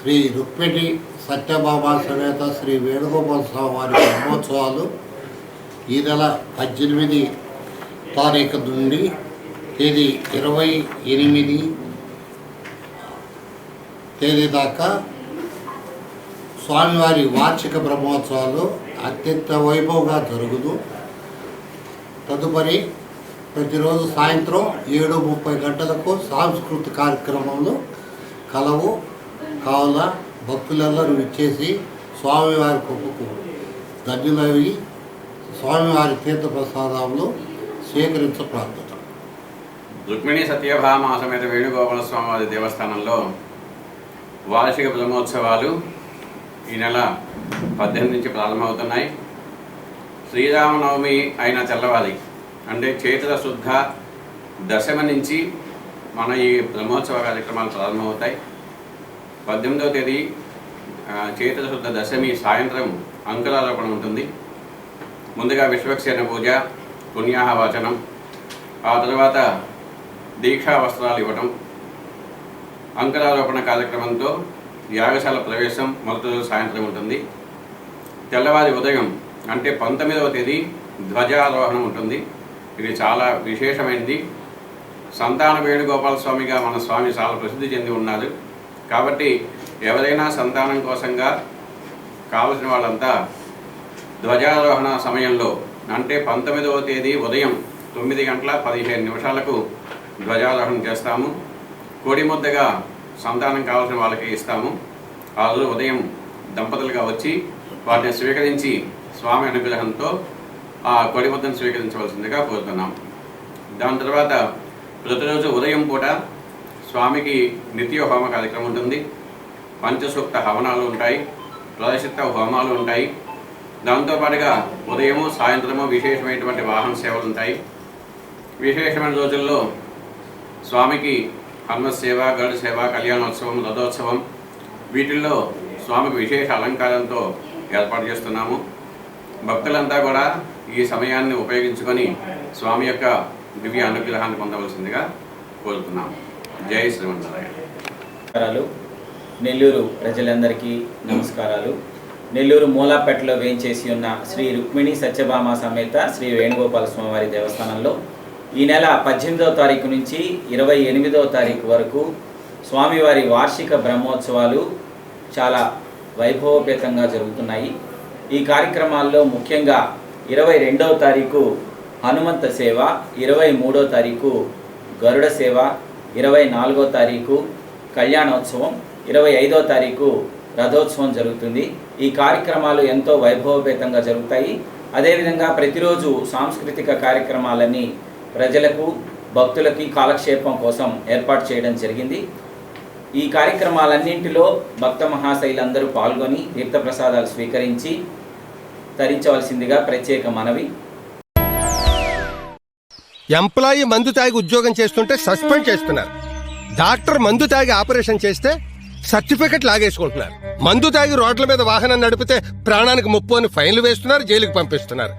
శ్రీ రుక్మిణి సత్యభామ సమేత శ్రీ వేణుగోపాల స్వామి వారి బ్రహ్మోత్సవాలు ఈ నెల 18 తారీఖు నుండి తేదీ 28 తేదీ దాకా స్వామివారి వార్షిక బ్రహ్మోత్సవాలు అత్యంత వైభవంగా జరుగుదు. తదుపరి ప్రతిరోజు సాయంత్రం 7:30 గంటలకు సాంస్కృతిక కార్యక్రమంలో కలవు కావున భక్తులందరూ ఇచ్చేసి స్వామివారి కృపకు ధన్యులవి స్వామివారి తీర్థప్రసాదాలు స్వీకరించ ప్రార్థన. రుక్మిణి సత్యభామ సమేత వేణుగోపాల స్వామివారి దేవస్థానంలో వార్షిక బ్రహ్మోత్సవాలు ఈ నెల 18 నుంచి ప్రారంభమవుతున్నాయి. శ్రీరామనవమి అయిన తెల్లవారి అంటే చైత్ర శుద్ధ దశమి నుంచి మన ఈ బ్రహ్మోత్సవ కార్యక్రమాలు ప్రారంభమవుతాయి. 18వ తేదీ చైత్ర శుద్ధ దశమి సాయంత్రం అంకురారోపణ ఉంటుంది. ముందుగా విశ్వక్సేన పూజ, పుణ్యాహవాచనం, ఆ తర్వాత దీక్షా వస్త్రాలు ఇవ్వటం, అంకురారోపణ కార్యక్రమంతో యాగశాల ప్రవేశం మొదటి రోజు సాయంత్రం ఉంటుంది. తెల్లవారి ఉదయం అంటే 19వ తేదీ ధ్వజారోహణం ఉంటుంది. ఇది చాలా విశేషమైనది. సంతాన వేణుగోపాల స్వామిగా మన స్వామి చాలా ప్రసిద్ధి చెంది ఉన్నారు. కాబట్టి ఎవరైనా సంతానం కోసంగా కావలసిన వాళ్ళంతా ధ్వజారోహణ సమయంలో అంటే 19వ తేదీ ఉదయం 9:15 ధ్వజారోహణం చేస్తాము. కోడి ముద్దగా సంతానం కావాల్సిన వాళ్ళకి ఇస్తాము. ఆ రోజు ఉదయం దంపతులుగా వచ్చి వాటిని స్వీకరించి స్వామి అనుగ్రహంతో ఆ కోడి ముద్దను స్వీకరించవలసిందిగా కోరుతున్నాం. దాని తర్వాత ప్రతిరోజు ఉదయం పూట స్వామికి నిత్య హోమ కార్యక్రమం ఉంటుంది. పంచసూక్త హవనాలు ఉంటాయి, ప్రదర్శిత హోమాలు ఉంటాయి. దాంతోపాటుగా ఉదయము సాయంత్రము విశేషమైనటువంటి వాహన సేవలు ఉంటాయి. విశేషమైన రోజుల్లో స్వామికి హనుమసేవ, గరుడ సేవ, కళ్యాణోత్సవం, రథోత్సవం వీటిల్లో స్వామికి విశేష అలంకారంతో ఏర్పాటు చేస్తున్నాము. భక్తులంతా కూడా ఈ సమయాన్ని ఉపయోగించుకొని స్వామి యొక్క దివ్య అనుగ్రహాన్ని పొందవలసిందిగా కోరుతున్నాము. జై శ్రీమన్నారాయణ. నెల్లూరు ప్రజలందరికీ నమస్కారాలు. నెల్లూరు మూలాపేటలో వేంచేసి ఉన్న శ్రీ రుక్మిణి సత్యభామ సమేత శ్రీ వేణుగోపాల స్వామివారి దేవస్థానంలో ఈ నెల 18వ తారీఖు నుంచి 28వ తారీఖు వరకు స్వామివారి వార్షిక బ్రహ్మోత్సవాలు చాలా వైభవోపేతంగా జరుగుతున్నాయి. ఈ కార్యక్రమాల్లో ముఖ్యంగా 22వ తారీఖు హనుమంత సేవ, 23వ తారీఖు గరుడ సేవ, 24వ తారీఖు కళ్యాణోత్సవం, 25వ తారీఖు రథోత్సవం జరుగుతుంది. ఈ కార్యక్రమాలు ఎంతో వైభవపేతంగా జరుగుతాయి. అదేవిధంగా ప్రతిరోజు సాంస్కృతిక కార్యక్రమాలన్నీ ప్రజలకు భక్తులకి కాలక్షేపం కోసం ఏర్పాటు చేయడం జరిగింది. ఈ కార్యక్రమాలన్నింటిలో భక్త మహాశైలందరూ పాల్గొని తీర్థప్రసాదాలు స్వీకరించి తరించవలసిందిగా ప్రత్యేక మనవి. ఎంప్లాయీ మందు తాగి ఉద్యోగం చేస్తుంటే సస్పెండ్ చేస్తున్నారు. డాక్టర్ మందు తాగి ఆపరేషన్ చేస్తే సర్టిఫికెట్ లాగేసుకుంటున్నారు. మందు తాగి రోడ్ల మీద వాహనం నడిపితే ప్రాణానికి ముప్పు అని ఫైన్లు వేస్తున్నారు, జైలుకి పంపిస్తున్నారు.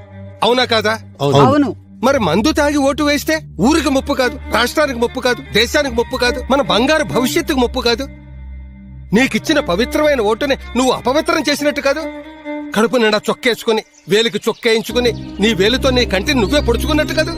అవునా కాదా? అవును. మరి మందు తాగి ఓటు వేస్తే ఊరికి ముప్పు కాదు, రాష్ట్రానికి ముప్పు కాదు, దేశానికి ముప్పు కాదు, మన బంగారు భవిష్యత్తుకు ముప్పు కాదు. నీకిచ్చిన పవిత్రమైన ఓటుని నువ్వు అపవిత్రం చేసినట్టు కాదు. కడుపు నిండా చొక్కేసుకుని వేలికి చొక్కేయించుకుని నీ వేలుతో నీ కంటిని నువ్వే పొడుచుకున్నట్టు కాదు.